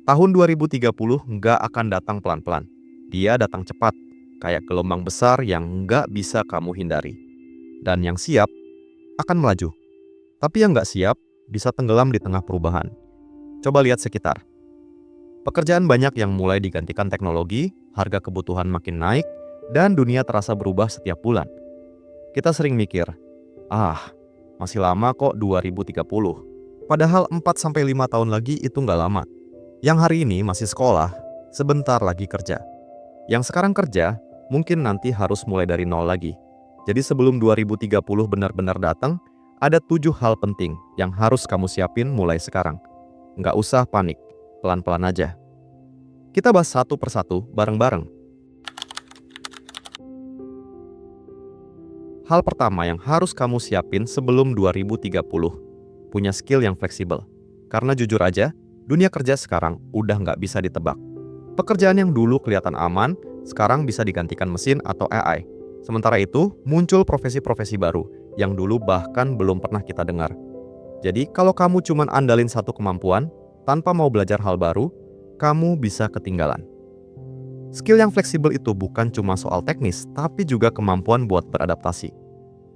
Tahun 2030 nggak akan datang pelan-pelan. Dia datang cepat, kayak gelombang besar yang nggak bisa kamu hindari. Dan yang siap akan melaju. Tapi yang nggak siap bisa tenggelam di tengah perubahan. Coba lihat sekitar. Pekerjaan banyak yang mulai digantikan teknologi, harga kebutuhan makin naik, dan dunia terasa berubah setiap bulan. Kita sering mikir, masih lama kok 2030. Padahal 4-5 tahun lagi itu nggak lama. Yang hari ini masih sekolah, sebentar lagi kerja. Yang sekarang kerja, mungkin nanti harus mulai dari nol lagi. Jadi sebelum 2030 benar-benar datang, ada 7 hal penting yang harus kamu siapin mulai sekarang. Nggak usah panik, pelan-pelan aja. Kita bahas satu persatu bareng-bareng. Hal pertama yang harus kamu siapin sebelum 2030, punya skill yang fleksibel. Karena jujur aja, dunia kerja sekarang udah nggak bisa ditebak. Pekerjaan yang dulu kelihatan aman, sekarang bisa digantikan mesin atau AI. Sementara itu, muncul profesi-profesi baru yang dulu bahkan belum pernah kita dengar. Jadi, kalau kamu cuma andalin satu kemampuan, tanpa mau belajar hal baru, kamu bisa ketinggalan. Skill yang fleksibel itu bukan cuma soal teknis, tapi juga kemampuan buat beradaptasi.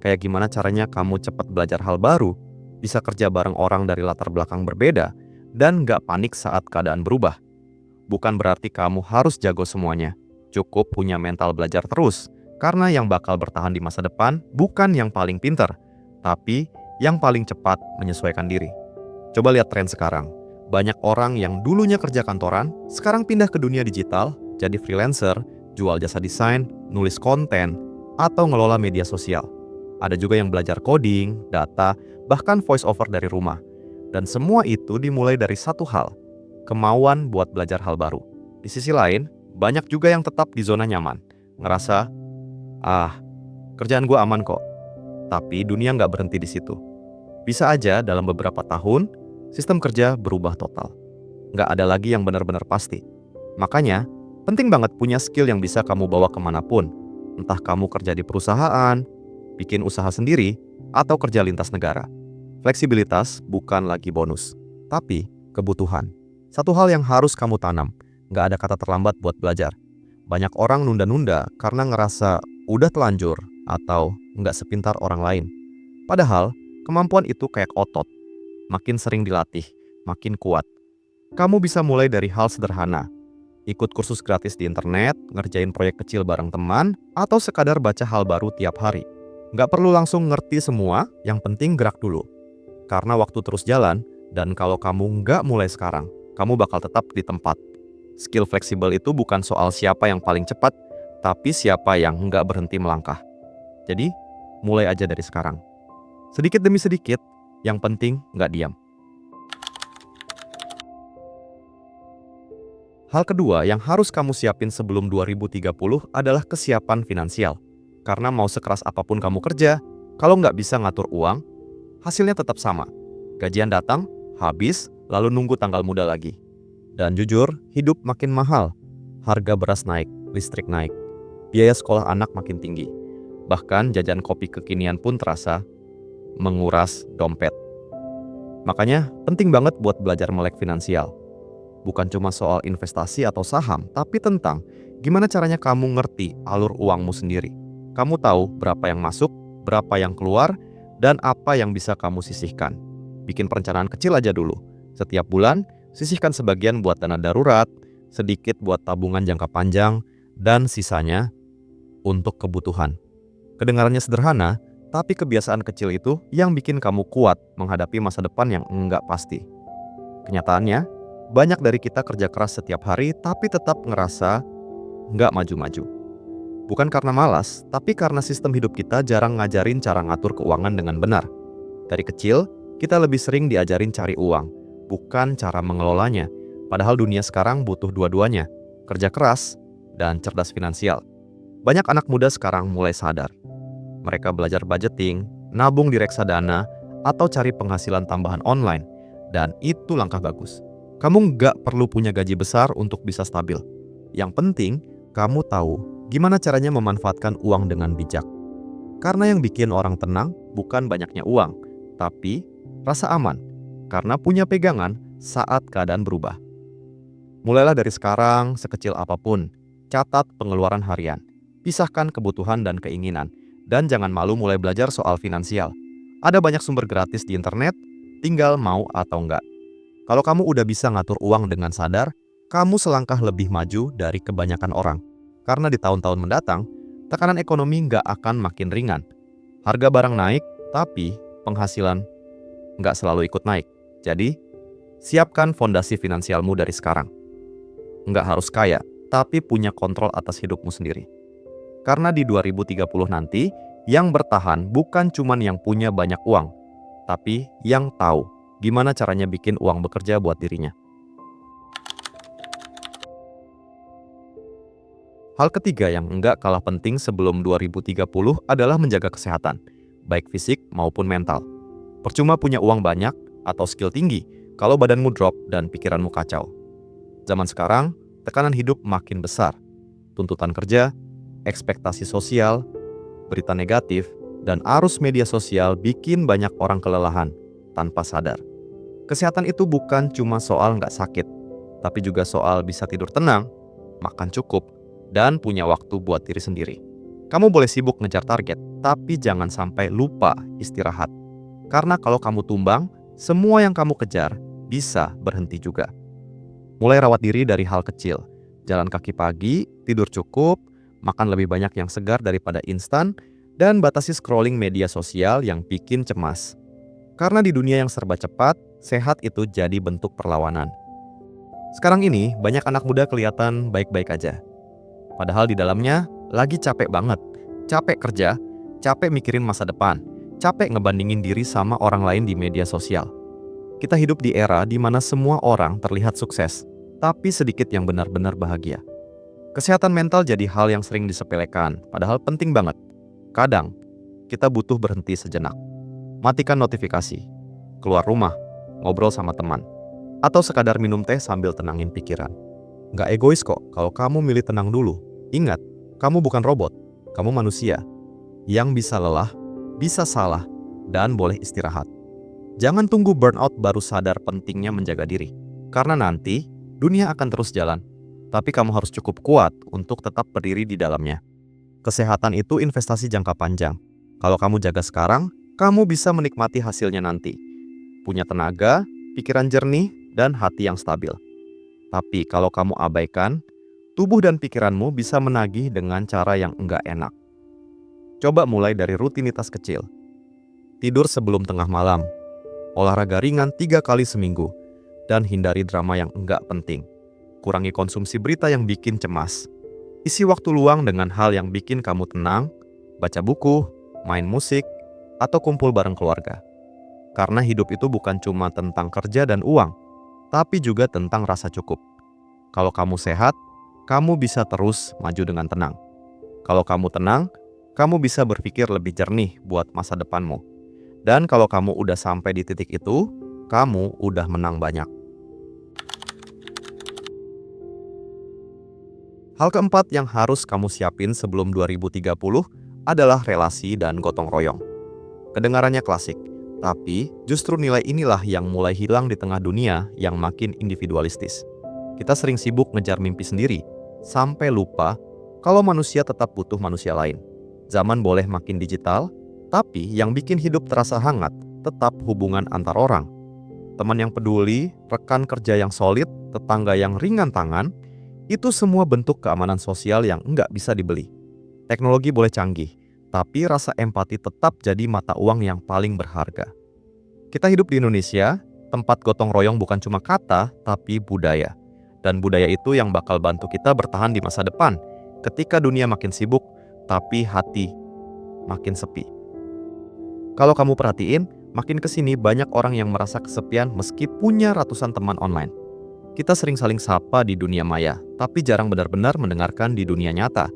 Kayak gimana caranya kamu cepat belajar hal baru, bisa kerja bareng orang dari latar belakang berbeda, dan nggak panik saat keadaan berubah. Bukan berarti kamu harus jago semuanya, cukup punya mental belajar terus, karena yang bakal bertahan di masa depan bukan yang paling pintar, tapi yang paling cepat menyesuaikan diri. Coba lihat tren sekarang. Banyak orang yang dulunya kerja kantoran, sekarang pindah ke dunia digital, jadi freelancer, jual jasa desain, nulis konten, atau ngelola media sosial. Ada juga yang belajar coding, data, bahkan voice over dari rumah. Dan semua itu dimulai dari satu hal, kemauan buat belajar hal baru. Di sisi lain, banyak juga yang tetap di zona nyaman, ngerasa, kerjaan gue aman kok. Tapi dunia nggak berhenti di situ. Bisa aja dalam beberapa tahun, sistem kerja berubah total. Nggak ada lagi yang benar-benar pasti. Makanya, penting banget punya skill yang bisa kamu bawa kemanapun. Entah kamu kerja di perusahaan, bikin usaha sendiri, atau kerja lintas negara. Fleksibilitas bukan lagi bonus, tapi kebutuhan. Satu hal yang harus kamu tanam, nggak ada kata terlambat buat belajar. Banyak orang nunda-nunda karena ngerasa udah telanjur atau nggak sepintar orang lain. Padahal, kemampuan itu kayak otot. Makin sering dilatih, makin kuat. Kamu bisa mulai dari hal sederhana, ikut kursus gratis di internet, ngerjain proyek kecil bareng teman, atau sekadar baca hal baru tiap hari. Nggak perlu langsung ngerti semua, yang penting gerak dulu. Karena waktu terus jalan, dan kalau kamu nggak mulai sekarang, kamu bakal tetap di tempat. Skill fleksibel itu bukan soal siapa yang paling cepat, tapi siapa yang nggak berhenti melangkah. Jadi, mulai aja dari sekarang. Sedikit demi sedikit, yang penting nggak diam. Hal kedua yang harus kamu siapin sebelum 2030 adalah kesiapan finansial. Karena mau sekeras apapun kamu kerja, kalau nggak bisa ngatur uang, hasilnya tetap sama. Gajian datang, habis, lalu nunggu tanggal muda lagi. Dan jujur, hidup makin mahal. Harga beras naik, listrik naik. Biaya sekolah anak makin tinggi. Bahkan jajan kopi kekinian pun terasa menguras dompet. Makanya penting banget buat belajar melek finansial. Bukan cuma soal investasi atau saham, tapi tentang gimana caranya kamu ngerti alur uangmu sendiri. Kamu tahu berapa yang masuk, berapa yang keluar, dan apa yang bisa kamu sisihkan. Bikin perencanaan kecil aja dulu. Setiap bulan, sisihkan sebagian buat dana darurat, sedikit buat tabungan jangka panjang, dan sisanya untuk kebutuhan. Kedengarannya sederhana, tapi kebiasaan kecil itu yang bikin kamu kuat menghadapi masa depan yang enggak pasti. Kenyataannya, banyak dari kita kerja keras setiap hari tapi tetap ngerasa nggak maju-maju. Bukan karena malas, tapi karena sistem hidup kita jarang ngajarin cara ngatur keuangan dengan benar. Dari kecil, kita lebih sering diajarin cari uang, bukan cara mengelolanya. Padahal dunia sekarang butuh dua-duanya, kerja keras dan cerdas finansial. Banyak anak muda sekarang mulai sadar. Mereka belajar budgeting, nabung di reksadana, atau cari penghasilan tambahan online. Dan itu langkah bagus. Kamu nggak perlu punya gaji besar untuk bisa stabil. Yang penting, kamu tahu gimana caranya memanfaatkan uang dengan bijak. Karena yang bikin orang tenang bukan banyaknya uang, tapi rasa aman. Karena punya pegangan saat keadaan berubah. Mulailah dari sekarang, sekecil apapun. Catat pengeluaran harian. Pisahkan kebutuhan dan keinginan. Dan jangan malu mulai belajar soal finansial. Ada banyak sumber gratis di internet, tinggal mau atau enggak. Kalau kamu udah bisa ngatur uang dengan sadar, kamu selangkah lebih maju dari kebanyakan orang. Karena di tahun-tahun mendatang, tekanan ekonomi nggak akan makin ringan. Harga barang naik, tapi penghasilan nggak selalu ikut naik. Jadi, siapkan fondasi finansialmu dari sekarang. Nggak harus kaya, tapi punya kontrol atas hidupmu sendiri. Karena di 2030 nanti, yang bertahan bukan cuman yang punya banyak uang, tapi yang tahu gimana caranya bikin uang bekerja buat dirinya. Hal ketiga yang nggak kalah penting sebelum 2030 adalah menjaga kesehatan, baik fisik maupun mental. Percuma punya uang banyak atau skill tinggi kalau badanmu drop dan pikiranmu kacau. Zaman sekarang, tekanan hidup makin besar. Tuntutan kerja, ekspektasi sosial, berita negatif, dan arus media sosial bikin banyak orang kelelahan tanpa sadar. Kesehatan itu bukan cuma soal nggak sakit, tapi juga soal bisa tidur tenang, makan cukup, dan punya waktu buat diri sendiri. Kamu boleh sibuk ngejar target, tapi jangan sampai lupa istirahat. Karena kalau kamu tumbang, semua yang kamu kejar bisa berhenti juga. Mulai rawat diri dari hal kecil. Jalan kaki pagi, tidur cukup, makan lebih banyak yang segar daripada instan, dan batasi scrolling media sosial yang bikin cemas. Karena di dunia yang serba cepat, sehat itu jadi bentuk perlawanan. Sekarang ini, banyak anak muda kelihatan baik-baik aja. Padahal di dalamnya lagi capek banget. Capek kerja, capek mikirin masa depan, capek ngebandingin diri sama orang lain di media sosial. Kita hidup di era di mana semua orang terlihat sukses, tapi sedikit yang benar-benar bahagia. Kesehatan mental jadi hal yang sering disepelekan, padahal penting banget. Kadang, kita butuh berhenti sejenak. Matikan notifikasi, keluar rumah, ngobrol sama teman, atau sekadar minum teh sambil tenangin pikiran. Nggak egois kok kalau kamu milih tenang dulu. Ingat, kamu bukan robot, kamu manusia yang bisa lelah, bisa salah, dan boleh istirahat. Jangan tunggu burnout baru sadar pentingnya menjaga diri. Karena nanti, dunia akan terus jalan, tapi kamu harus cukup kuat untuk tetap berdiri di dalamnya. Kesehatan itu investasi jangka panjang. Kalau kamu jaga sekarang, kamu bisa menikmati hasilnya nanti. Punya tenaga, pikiran jernih, dan hati yang stabil. Tapi kalau kamu abaikan, tubuh dan pikiranmu bisa menagih dengan cara yang enggak enak. Coba mulai dari rutinitas kecil. Tidur sebelum tengah malam, olahraga ringan 3 kali seminggu, dan hindari drama yang enggak penting. Kurangi konsumsi berita yang bikin cemas. Isi waktu luang dengan hal yang bikin kamu tenang, baca buku, main musik, atau kumpul bareng keluarga. Karena hidup itu bukan cuma tentang kerja dan uang, tapi juga tentang rasa cukup. Kalau kamu sehat, kamu bisa terus maju dengan tenang. Kalau kamu tenang, kamu bisa berpikir lebih jernih buat masa depanmu. Dan kalau kamu udah sampai di titik itu, kamu udah menang banyak. Hal keempat yang harus kamu siapin sebelum 2030 adalah relasi dan gotong royong. Kedengarannya klasik, tapi justru nilai inilah yang mulai hilang di tengah dunia yang makin individualistis. Kita sering sibuk ngejar mimpi sendiri, sampai lupa kalau manusia tetap butuh manusia lain. Zaman boleh makin digital, tapi yang bikin hidup terasa hangat tetap hubungan antar orang. Teman yang peduli, rekan kerja yang solid, tetangga yang ringan tangan, itu semua bentuk keamanan sosial yang nggak bisa dibeli. Teknologi boleh canggih, tapi rasa empati tetap jadi mata uang yang paling berharga. Kita hidup di Indonesia, tempat gotong royong bukan cuma kata, tapi budaya. Dan budaya itu yang bakal bantu kita bertahan di masa depan, ketika dunia makin sibuk, tapi hati makin sepi. Kalau kamu perhatiin, makin kesini banyak orang yang merasa kesepian meski punya ratusan teman online. Kita sering saling sapa di dunia maya, tapi jarang benar-benar mendengarkan di dunia nyata.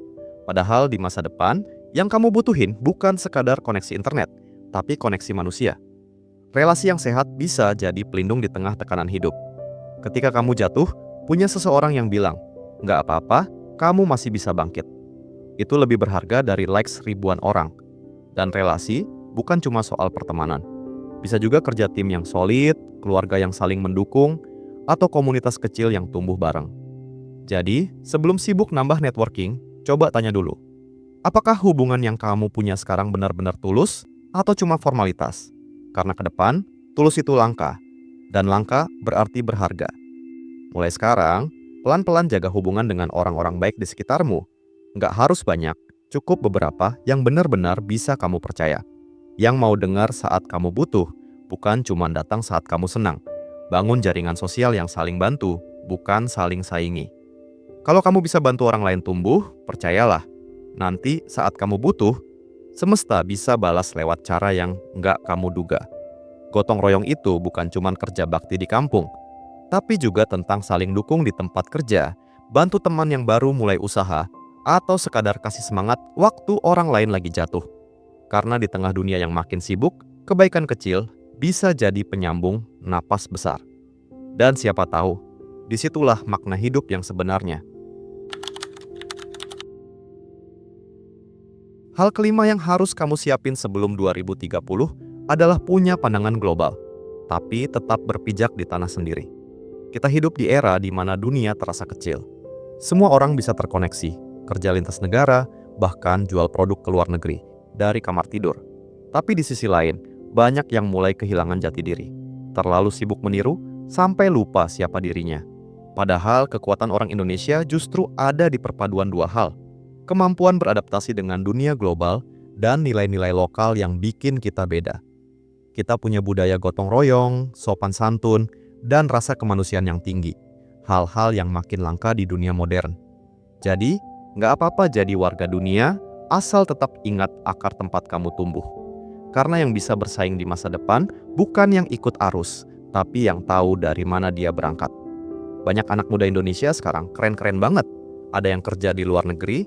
Padahal di masa depan, yang kamu butuhin bukan sekadar koneksi internet, tapi koneksi manusia. Relasi yang sehat bisa jadi pelindung di tengah tekanan hidup. Ketika kamu jatuh, punya seseorang yang bilang, "Nggak apa-apa, kamu masih bisa bangkit." Itu lebih berharga dari likes ribuan orang. Dan relasi bukan cuma soal pertemanan. Bisa juga kerja tim yang solid, keluarga yang saling mendukung, atau komunitas kecil yang tumbuh bareng. Jadi, sebelum sibuk nambah networking, coba tanya dulu. Apakah hubungan yang kamu punya sekarang benar-benar tulus atau cuma formalitas? Karena ke depan, tulus itu langka, dan langka berarti berharga. Mulai sekarang, pelan-pelan jaga hubungan dengan orang-orang baik di sekitarmu. Nggak harus banyak, cukup beberapa yang benar-benar bisa kamu percaya. Yang mau dengar saat kamu butuh, bukan cuma datang saat kamu senang. Bangun jaringan sosial yang saling bantu, bukan saling saingi. Kalau kamu bisa bantu orang lain tumbuh, percayalah, nanti saat kamu butuh, semesta bisa balas lewat cara yang nggak kamu duga. Gotong royong itu bukan cuma kerja bakti di kampung, tapi juga tentang saling dukung di tempat kerja, bantu teman yang baru mulai usaha, atau sekadar kasih semangat waktu orang lain lagi jatuh. Karena di tengah dunia yang makin sibuk, kebaikan kecil bisa jadi penyambung napas besar. Dan siapa tahu, disitulah makna hidup yang sebenarnya. Hal kelima yang harus kamu siapin sebelum 2030 adalah punya pandangan global, tapi tetap berpijak di tanah sendiri. Kita hidup di era di mana dunia terasa kecil. Semua orang bisa terkoneksi, kerja lintas negara, bahkan jual produk ke luar negeri, dari kamar tidur. Tapi di sisi lain, banyak yang mulai kehilangan jati diri. Terlalu sibuk meniru, sampai lupa siapa dirinya. Padahal kekuatan orang Indonesia justru ada di perpaduan dua hal. Kemampuan beradaptasi dengan dunia global dan nilai-nilai lokal yang bikin kita beda. Kita punya budaya gotong royong, sopan santun, dan rasa kemanusiaan yang tinggi. Hal-hal yang makin langka di dunia modern. Jadi, nggak apa-apa jadi warga dunia, asal tetap ingat akar tempat kamu tumbuh. Karena yang bisa bersaing di masa depan bukan yang ikut arus, tapi yang tahu dari mana dia berangkat. Banyak anak muda Indonesia sekarang keren-keren banget. Ada yang kerja di luar negeri,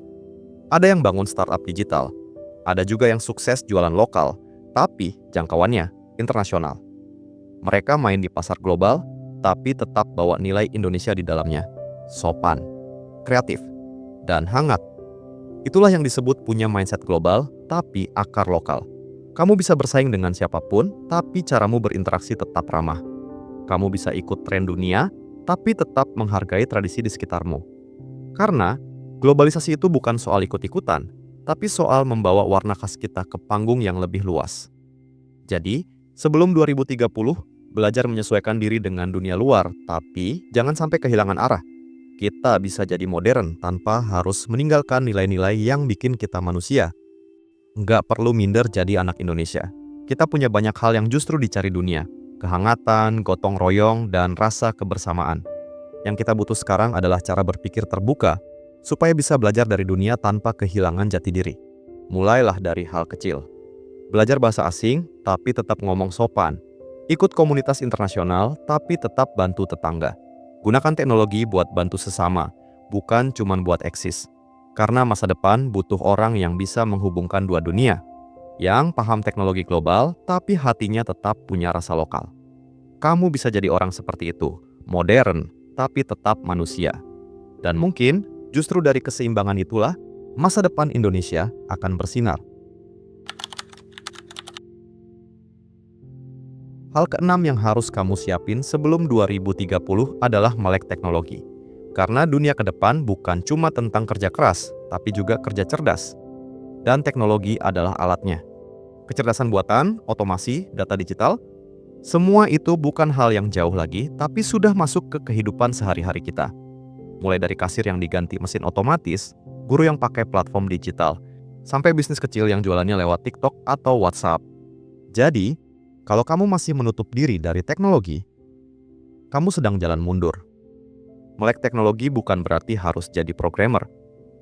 ada yang bangun startup digital, ada juga yang sukses jualan lokal, tapi jangkauannya internasional. Mereka main di pasar global, tapi tetap bawa nilai Indonesia di dalamnya. Sopan, kreatif, dan hangat. Itulah yang disebut punya mindset global, tapi akar lokal. Kamu bisa bersaing dengan siapapun, tapi caramu berinteraksi tetap ramah. Kamu bisa ikut tren dunia, tapi tetap menghargai tradisi di sekitarmu. Karena globalisasi itu bukan soal ikut-ikutan, tapi soal membawa warna khas kita ke panggung yang lebih luas. Jadi, sebelum 2030, belajar menyesuaikan diri dengan dunia luar, tapi jangan sampai kehilangan arah. Kita bisa jadi modern tanpa harus meninggalkan nilai-nilai yang bikin kita manusia. Nggak perlu minder jadi anak Indonesia. Kita punya banyak hal yang justru dicari dunia. Kehangatan, gotong royong, dan rasa kebersamaan. Yang kita butuh sekarang adalah cara berpikir terbuka, supaya bisa belajar dari dunia tanpa kehilangan jati diri. Mulailah dari hal kecil. Belajar bahasa asing, tapi tetap ngomong sopan. Ikut komunitas internasional, tapi tetap bantu tetangga. Gunakan teknologi buat bantu sesama, bukan cuma buat eksis. Karena masa depan butuh orang yang bisa menghubungkan dua dunia. Yang paham teknologi global, tapi hatinya tetap punya rasa lokal. Kamu bisa jadi orang seperti itu, modern, tapi tetap manusia. Dan mungkin, justru dari keseimbangan itulah, masa depan Indonesia akan bersinar. Hal keenam yang harus kamu siapin sebelum 2030 adalah melek teknologi. Karena dunia ke depan bukan cuma tentang kerja keras, tapi juga kerja cerdas. Dan teknologi adalah alatnya. Kecerdasan buatan, otomasi, data digital, semua itu bukan hal yang jauh lagi, tapi sudah masuk ke kehidupan sehari-hari kita. Mulai dari kasir yang diganti mesin otomatis, guru yang pakai platform digital, sampai bisnis kecil yang jualannya lewat TikTok atau WhatsApp. Jadi, kalau kamu masih menutup diri dari teknologi, kamu sedang jalan mundur. Melek teknologi bukan berarti harus jadi programmer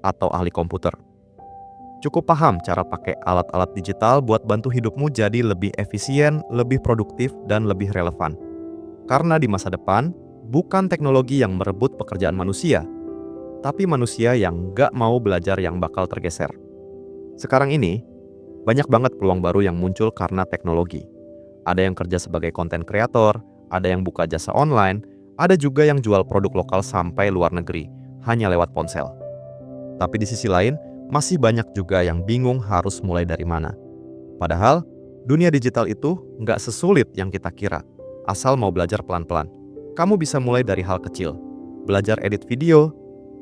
atau ahli komputer. Cukup paham cara pakai alat-alat digital buat bantu hidupmu jadi lebih efisien, lebih produktif, dan lebih relevan. Karena di masa depan, bukan teknologi yang merebut pekerjaan manusia, tapi manusia yang nggak mau belajar yang bakal tergeser. Sekarang ini, banyak banget peluang baru yang muncul karena teknologi. Ada yang kerja sebagai konten kreator, ada yang buka jasa online, ada juga yang jual produk lokal sampai luar negeri, hanya lewat ponsel. Tapi di sisi lain, masih banyak juga yang bingung harus mulai dari mana. Padahal, dunia digital itu nggak sesulit yang kita kira, asal mau belajar pelan-pelan. Kamu bisa mulai dari hal kecil, belajar edit video,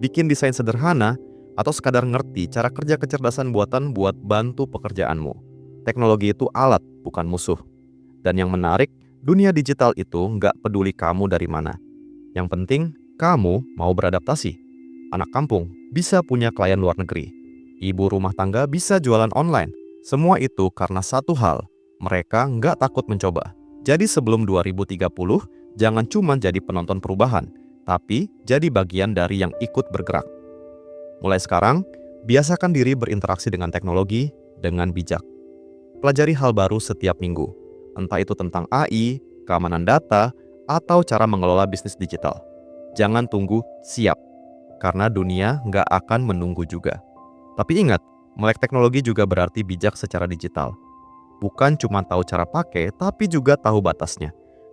bikin desain sederhana, atau sekadar ngerti cara kerja kecerdasan buatan buat bantu pekerjaanmu. Teknologi itu alat, bukan musuh. Dan yang menarik, dunia digital itu nggak peduli kamu dari mana. Yang penting, kamu mau beradaptasi. Anak kampung bisa punya klien luar negeri. Ibu rumah tangga bisa jualan online. Semua itu karena satu hal, mereka nggak takut mencoba. Jadi sebelum 2030, jangan cuma jadi penonton perubahan, tapi jadi bagian dari yang ikut bergerak. Mulai sekarang, biasakan diri berinteraksi dengan teknologi dengan bijak. Pelajari hal baru setiap minggu, entah itu tentang AI, keamanan data, atau cara mengelola bisnis digital. Jangan tunggu siap, karena dunia nggak akan menunggu juga. Tapi ingat, melek teknologi juga berarti bijak secara digital. Bukan cuma tahu cara pakai, tapi juga tahu batasnya.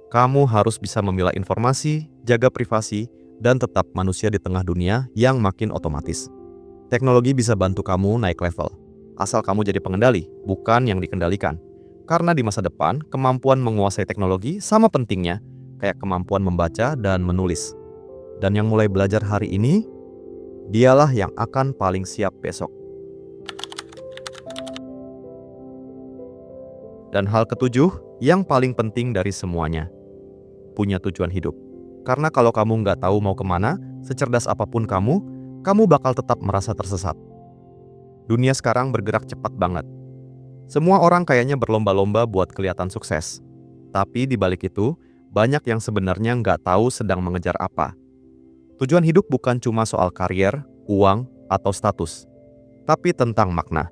Kamu harus bisa memilah informasi, jaga privasi, dan tetap manusia di tengah dunia yang makin otomatis. Teknologi bisa bantu kamu naik level, asal kamu jadi pengendali, bukan yang dikendalikan. Karena di masa depan, kemampuan menguasai teknologi sama pentingnya kayak kemampuan membaca dan menulis. Dan yang mulai belajar hari ini, dialah yang akan paling siap besok. Dan hal ketujuh, yang paling penting dari semuanya, punya tujuan hidup. Karena kalau kamu nggak tahu mau kemana, secerdas apapun kamu bakal tetap merasa tersesat. Dunia sekarang bergerak cepat banget. Semua orang kayaknya berlomba-lomba buat kelihatan sukses. Tapi di balik itu, banyak yang sebenarnya nggak tahu sedang mengejar apa. Tujuan hidup bukan cuma soal karier, uang, atau status. Tapi tentang makna.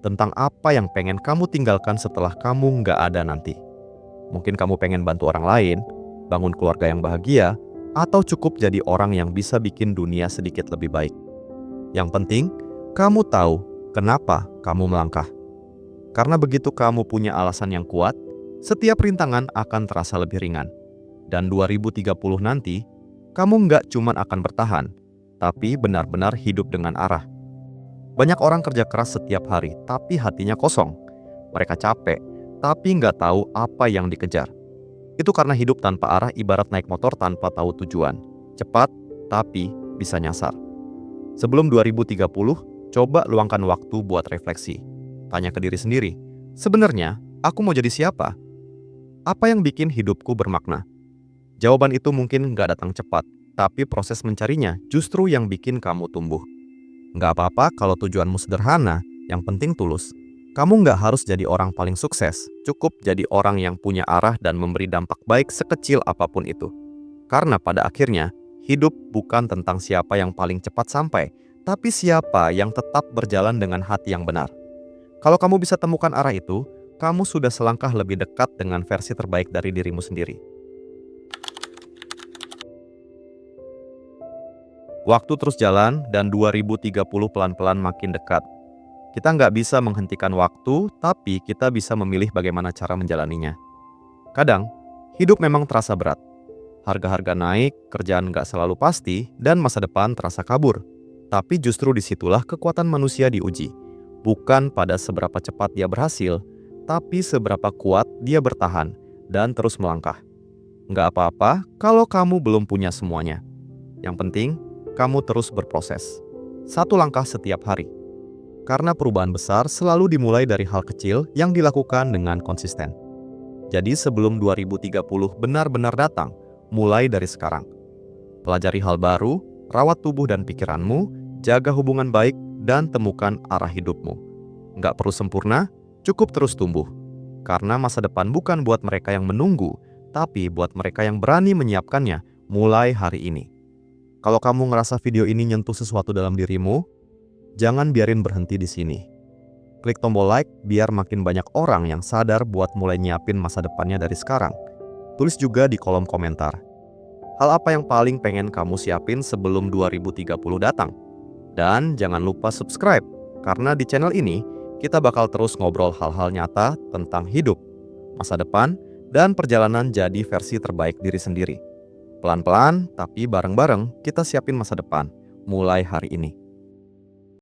Tentang apa yang pengen kamu tinggalkan setelah kamu nggak ada nanti. Mungkin kamu pengen bantu orang lain, bangun keluarga yang bahagia, atau cukup jadi orang yang bisa bikin dunia sedikit lebih baik. Yang penting, kamu tahu kenapa kamu melangkah. Karena begitu kamu punya alasan yang kuat, setiap rintangan akan terasa lebih ringan. Dan 2030 nanti, kamu nggak cuma akan bertahan, tapi benar-benar hidup dengan arah. Banyak orang kerja keras setiap hari, tapi hatinya kosong. Mereka capek, tapi nggak tahu apa yang dikejar. Itu karena hidup tanpa arah ibarat naik motor tanpa tahu tujuan. Cepat, tapi bisa nyasar. Sebelum 2030, coba luangkan waktu buat refleksi. Tanya ke diri sendiri, sebenarnya aku mau jadi siapa? Apa yang bikin hidupku bermakna? Jawaban itu mungkin nggak datang cepat, tapi proses mencarinya justru yang bikin kamu tumbuh. Nggak apa-apa kalau tujuanmu sederhana, yang penting tulus. Kamu nggak harus jadi orang paling sukses, cukup jadi orang yang punya arah dan memberi dampak baik sekecil apapun itu. Karena pada akhirnya, hidup bukan tentang siapa yang paling cepat sampai, tapi siapa yang tetap berjalan dengan hati yang benar. Kalau kamu bisa temukan arah itu, kamu sudah selangkah lebih dekat dengan versi terbaik dari dirimu sendiri. Waktu terus jalan dan 2030 pelan-pelan makin dekat. Kita nggak bisa menghentikan waktu, tapi kita bisa memilih bagaimana cara menjalaninya. Kadang, hidup memang terasa berat. Harga-harga naik, kerjaan nggak selalu pasti, dan masa depan terasa kabur. Tapi justru disitulah kekuatan manusia diuji. Bukan pada seberapa cepat dia berhasil, tapi seberapa kuat dia bertahan dan terus melangkah. Nggak apa-apa kalau kamu belum punya semuanya. Yang penting, kamu terus berproses. Satu langkah setiap hari. Karena perubahan besar selalu dimulai dari hal kecil yang dilakukan dengan konsisten. Jadi sebelum 2030 benar-benar datang, mulai dari sekarang. Pelajari hal baru, rawat tubuh dan pikiranmu, jaga hubungan baik, dan temukan arah hidupmu. Nggak perlu sempurna, cukup terus tumbuh. Karena masa depan bukan buat mereka yang menunggu, tapi buat mereka yang berani menyiapkannya mulai hari ini. Kalau kamu ngerasa video ini nyentuh sesuatu dalam dirimu, jangan biarin berhenti di sini. Klik tombol like biar makin banyak orang yang sadar buat mulai nyiapin masa depannya dari sekarang. Tulis juga di kolom komentar. Hal apa yang paling pengen kamu siapin sebelum 2030 datang? Dan jangan lupa subscribe, karena di channel ini kita bakal terus ngobrol hal-hal nyata tentang hidup, masa depan, dan perjalanan jadi versi terbaik diri sendiri. Pelan-pelan, tapi bareng-bareng kita siapin masa depan, mulai hari ini.